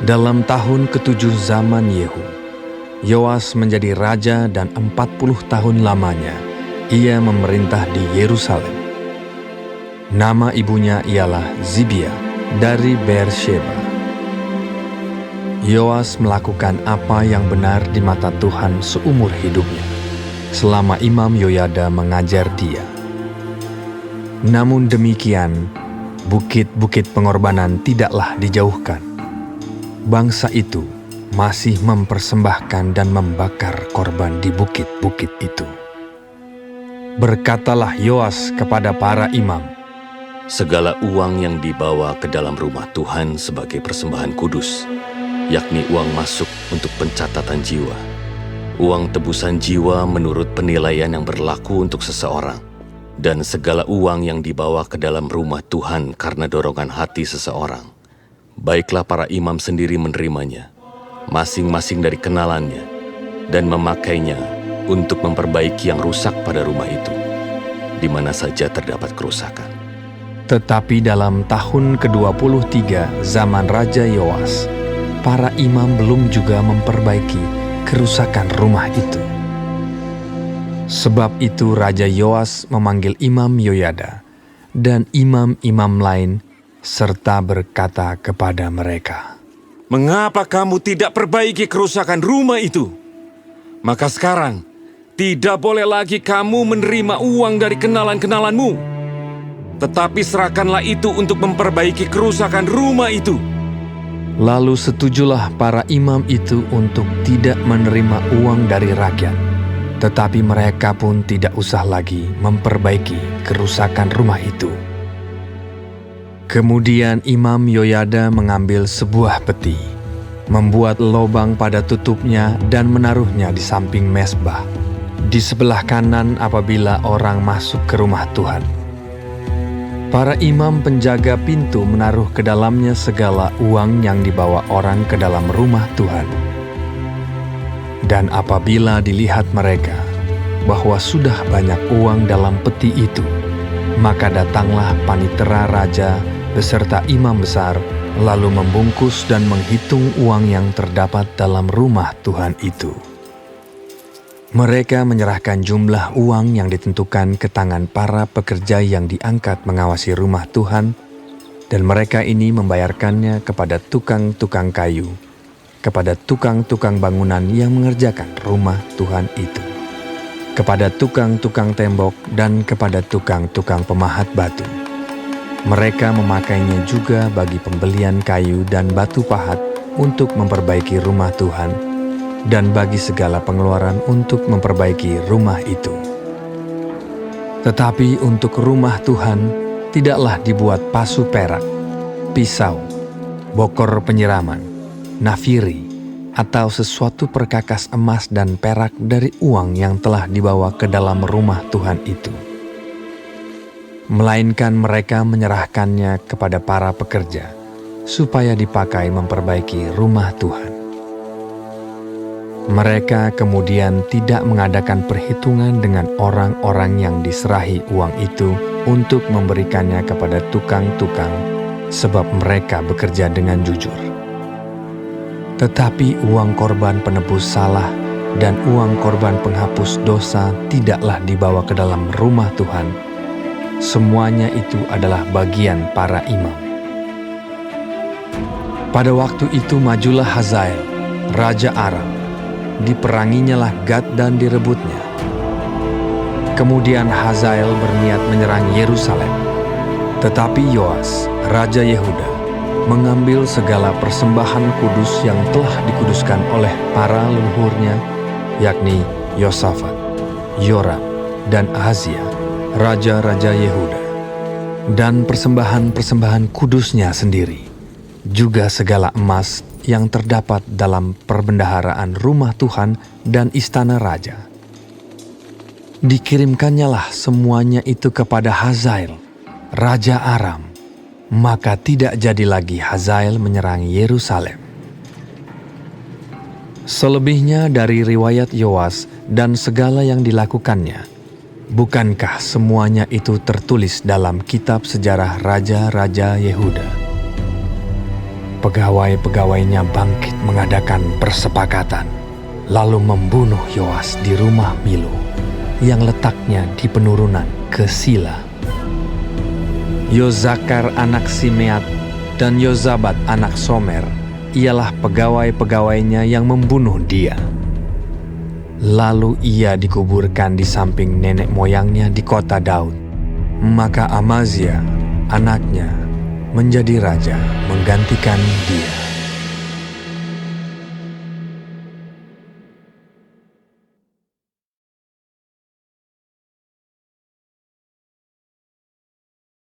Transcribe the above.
Dalam tahun ke-7 zaman Yehu, Yoas menjadi raja dan 40 tahun lamanya ia memerintah di Yerusalem. Nama ibunya ialah Zibia dari Beersheba. Yoas melakukan apa yang benar di mata Tuhan seumur hidupnya, selama Imam Yoyada mengajar dia. Namun demikian, bukit-bukit pengorbanan tidaklah dijauhkan. Bangsa itu masih mempersembahkan dan membakar korban di bukit-bukit itu. Berkatalah Yoas kepada para imam, segala uang yang dibawa ke dalam rumah Tuhan sebagai persembahan kudus, yakni uang masuk untuk pencatatan jiwa, uang tebusan jiwa menurut penilaian yang berlaku untuk seseorang, dan segala uang yang dibawa ke dalam rumah Tuhan karena dorongan hati seseorang, baiklah para imam sendiri menerimanya, masing-masing dari kenalannya, dan memakainya untuk memperbaiki yang rusak pada rumah itu, di mana saja terdapat kerusakan. Tetapi dalam tahun ke-23 zaman Raja Yoas, para imam belum juga memperbaiki kerusakan rumah itu. Sebab itu Raja Yoas memanggil Imam Yoyada dan imam-imam lain serta berkata kepada mereka, "Mengapa kamu tidak perbaiki kerusakan rumah itu? Maka sekarang tidak boleh lagi kamu menerima uang dari kenalan-kenalanmu, tetapi serahkanlah itu untuk memperbaiki kerusakan rumah itu." Lalu setujulah para imam itu untuk tidak menerima uang dari rakyat, tetapi mereka pun tidak usah lagi memperbaiki kerusakan rumah itu. Kemudian Imam Yoyada mengambil sebuah peti, membuat lobang pada tutupnya dan menaruhnya di samping mezbah, di sebelah kanan apabila orang masuk ke rumah Tuhan. Para imam penjaga pintu menaruh ke dalamnya segala uang yang dibawa orang ke dalam rumah Tuhan. Dan apabila dilihat mereka bahwa sudah banyak uang dalam peti itu, maka datanglah panitera raja beserta imam besar, lalu membungkus dan menghitung uang yang terdapat dalam rumah Tuhan itu. Mereka menyerahkan jumlah uang yang ditentukan ke tangan para pekerja yang diangkat mengawasi rumah Tuhan, dan mereka ini membayarkannya kepada tukang-tukang kayu, kepada tukang-tukang bangunan yang mengerjakan rumah Tuhan itu, kepada tukang-tukang tembok, dan kepada tukang-tukang pemahat batu. Mereka memakainya juga bagi pembelian kayu dan batu pahat untuk memperbaiki rumah Tuhan, dan bagi segala pengeluaran untuk memperbaiki rumah itu. Tetapi untuk rumah Tuhan tidaklah dibuat pasu perak, pisau, bokor penyiraman, nafiri, atau sesuatu perkakas emas dan perak dari uang yang telah dibawa ke dalam rumah Tuhan itu. Melainkan mereka menyerahkannya kepada para pekerja, supaya dipakai memperbaiki rumah Tuhan. Mereka kemudian tidak mengadakan perhitungan dengan orang-orang yang diserahi uang itu untuk memberikannya kepada tukang-tukang, sebab mereka bekerja dengan jujur. Tetapi uang korban penebus salah dan uang korban penghapus dosa tidaklah dibawa ke dalam rumah Tuhan. Semuanya itu adalah bagian para imam. Pada waktu itu majulah Hazael, Raja Aram. Diperanginya lah Gad dan direbutnya. Kemudian Hazael berniat menyerang Yerusalem. Tetapi Yoas, Raja Yehuda, mengambil segala persembahan kudus yang telah dikuduskan oleh para leluhurnya, yakni Yosafat, Yoram, dan Ahazia, raja-raja Yehuda, dan persembahan-persembahan kudusnya sendiri, juga segala emas yang terdapat dalam perbendaharaan rumah Tuhan dan istana raja. Dikirimkannya lah semuanya itu kepada Hazael, Raja Aram, maka tidak jadi lagi Hazael menyerang Yerusalem. Selebihnya dari riwayat Yoas dan segala yang dilakukannya, bukankah semuanya itu tertulis dalam kitab sejarah raja-raja Yehuda? pegawai-pegawainya bangkit mengadakan persepakatan, lalu membunuh Yoas di rumah Milo yang letaknya di penurunan ke Sila. Yozakar anak Simeat dan Yozabat anak Somer ialah pegawai-pegawainya yang membunuh dia. Lalu ia dikuburkan di samping nenek moyangnya di kota Daud. Maka Amazia, anaknya, menjadi raja menggantikan dia.